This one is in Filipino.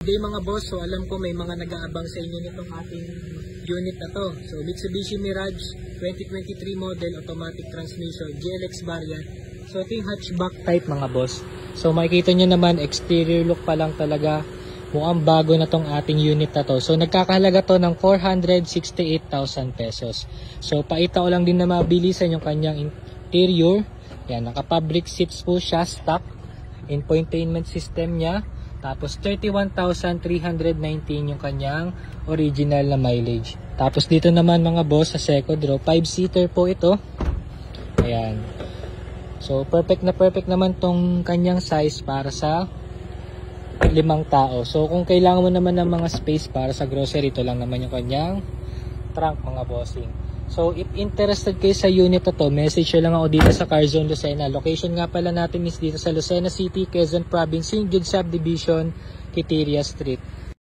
day mga boss, so alam ko may mga nag-aabang sa inyo nitong ating unit na to. So Mitsubishi Mirage 2023 model, automatic transmission, GLX variant. So ito yung hatchback type mga boss. So makikita nyo naman, exterior look pa lang talaga. Mukhang bago na tong ating unit na to. So nagkakahalaga to ng 468,000 pesos. So paita ko lang din na mabilisan yung kanyang interior. Yan, naka-fabric seats po siya, stock. Infotainment system niya. Tapos 31,319 yung kanyang original na mileage. Tapos dito naman mga boss sa second row, 5-seater po ito. Ayan. So perfect naman tong kanyang size para sa 5 tao. So kung kailangan mo naman ng mga space para sa grocery, ito lang naman yung kanyang trunk mga bossing. So if interested kayo sa unit na to, message lang ako dito sa Carzone Lucena. Location nga pala natin is dito sa Lucena City, Quezon Province, St. Jude Subdivision, Quiteria Street.